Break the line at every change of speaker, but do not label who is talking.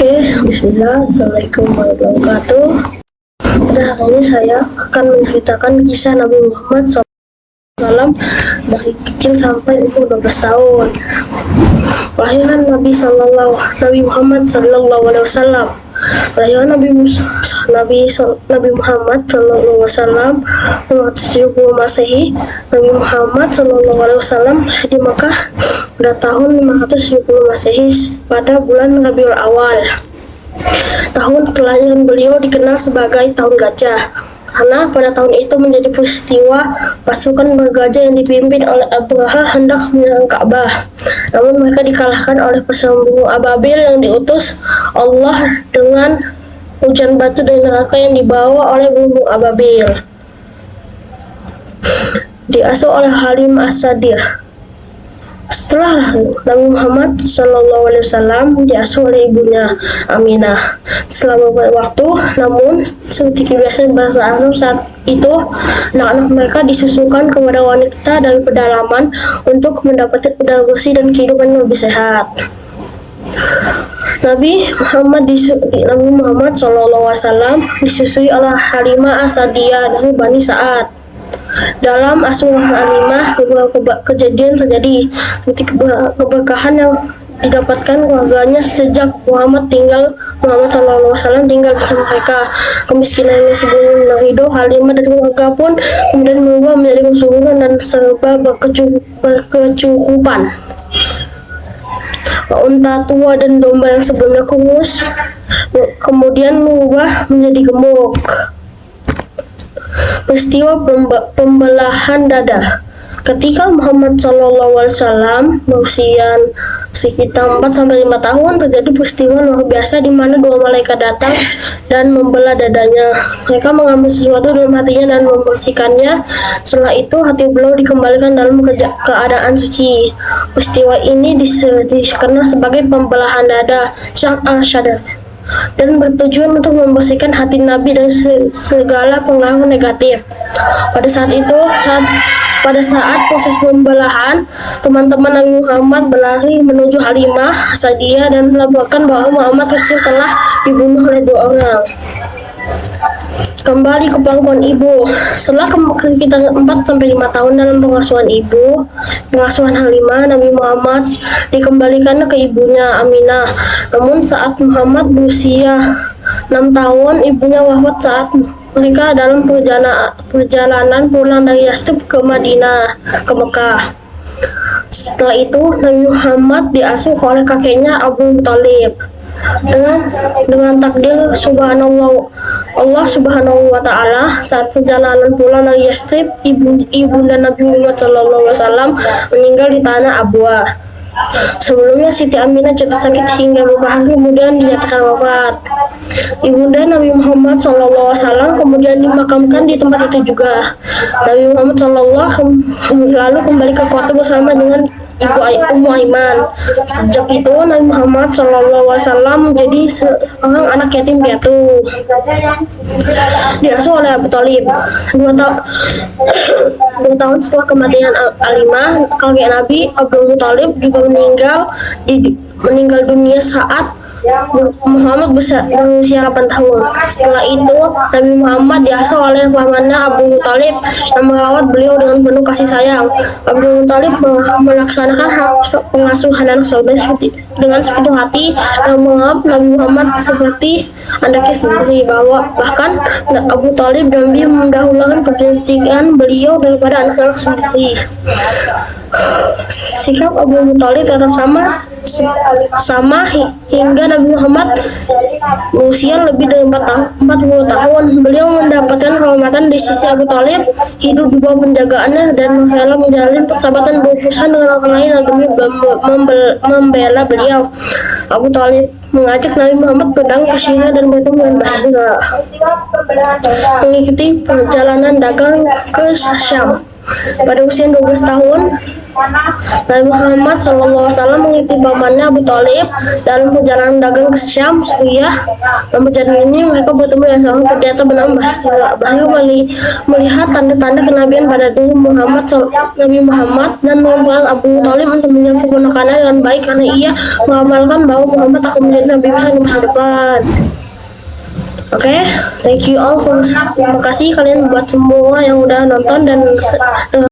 Oke, bismillah, assalamualaikum warahmatullahi wabarakatuh. Pada hari ini saya akan menceritakan kisah Nabi Muhammad SAW dari kecil sampai umur 12 tahun. Kelahiran Nabi Muhammad SAW. Kelahiran Nabi Muhammad SAW 570 Masehi. Nabi Muhammad SAW di Makkah pada tahun 570 Masehi pada bulan Rabiul Awal. Tahun kelahiran beliau dikenal sebagai tahun gajah karena pada tahun itu menjadi peristiwa pasukan bergajah yang dipimpin oleh Abraha hendak menyerang Ka'bah. Namun mereka dikalahkan oleh pasukan Ababil yang diutus Allah dengan hujan batu dari neraka yang dibawa oleh burung Ababil. Diasuh oleh Halimah As-Sa'diyah. Setelah lahir, Nabi Muhammad SAW diasuh oleh ibunya Aminah selama beberapa waktu. Namun, seperti kebiasaan bahasa Arab saat itu, anak-anak mereka disusukan kepada wanita dari pedalaman untuk mendapatkan udara bersih dan kehidupan yang lebih sehat. Nabi Muhammad SAW disusui oleh Halimah As-Sa'diyah dari Bani Sa'ad. Dalam asuhan Halimah, beberapa kejadian terjadi seperti keberkahan yang didapatkan keluarganya sejak Muhammad SAW tinggal bersama mereka. Kemiskinannya sebelum hidup Halimah dan keluarga pun kemudian berubah menjadi kesuburan dan serba berkecukupan. Unta tua dan domba yang sebelumnya kurus kemudian berubah menjadi gemuk. Peristiwa pembelahan dada. Ketika Muhammad SAW berusia sekitar 4-5 tahun, terjadi peristiwa luar biasa di mana dua malaikat datang dan membelah dadanya. Mereka mengambil sesuatu dalam hatinya dan membersihkannya. Setelah itu hati beliau dikembalikan dalam keadaan suci. Peristiwa ini dikenal sebagai pembelahan dada, Syaq al-Shadad, dan bertujuan untuk membersihkan hati Nabi dari segala pengaruh negatif. Pada saat proses pembelahan, teman-teman Nabi Muhammad berlari menuju Halimah As-Sa'diyah dan melaporkan bahwa Muhammad kecil telah dibunuh oleh dua orang. Kembali ke pangkuan ibu. Setelah sekitar 4-5 tahun dalam pengasuhan Halimah, Nabi Muhammad dikembalikan ke ibunya Aminah. Namun saat Muhammad berusia 6 tahun, ibunya wafat saat mereka dalam perjalanan pulang dari Yastrib ke Mekah. Setelah itu, Nabi Muhammad diasuh oleh kakeknya Abu Thalib. Dengan takdir Allah Subhanahu wa Ta'ala, saat perjalanan pulang dari Yastrib, ibunda Nabi Muhammad SAW meninggal di tanah Abwa. Sebelumnya Siti Aminah jatuh sakit hingga beberapa hari kemudian dinyatakan wafat. Ibunda Nabi Muhammad SAW kemudian dimakamkan di tempat itu juga. Nabi Muhammad SAW lalu kembali ke kota bersama dengan ibu Ummu Aiman. Sejak itu Nabi Muhammad SAW menjadi seorang anak yatim piatu. Diasuh oleh Abu Thalib. 2 tahun setelah kematian Halimah, kakek Nabi Abu Thalib juga meninggal dunia saat Muhammad berusia 8 tahun. Setelah itu, Nabi Muhammad diasuh oleh pamannya Abu Thalib yang merawat beliau dengan penuh kasih sayang. Abu Thalib melaksanakan hak pengasuhan anak saudara dengan sepenuh hati dan menganggap Nabi Muhammad seperti anaknya sendiri. Bahkan Abu Thalib Nabi mendahulukan kepentingan beliau daripada anak-anak sendiri. Sikap Abu Thalib tetap sama hingga Nabi Muhammad berusia lebih dari 40 tahun. Beliau mendapatkan kehormatan di sisi Abu Thalib, hidup di bawah penjagaannya dan rela menjalin persahabatan berurusan dengan orang lain demi membela beliau. Abu Thalib mengajak Nabi Muhammad berdagang ke Syria dan bertemu dengan Bahira, mengikuti perjalanan dagang ke Syam. Pada usia 12 tahun, Nabi Muhammad SAW mengikuti pamannya Abu Thalib dalam perjalanan dagang ke Syam, Suriah. Dalam perjalanan ini mereka bertemu dengan seorang pendeta bernama Bahyu melihat tanda-tanda kenabian pada diri Nabi Muhammad dan mengumpulkan Abu Thalib untuk menjaga keponakannya dengan baik karena ia mengamalkan bahwa Muhammad akan menjadi nabi besar di masa depan. Oke, thank you all terima kasih kalian buat semua yang udah nonton dan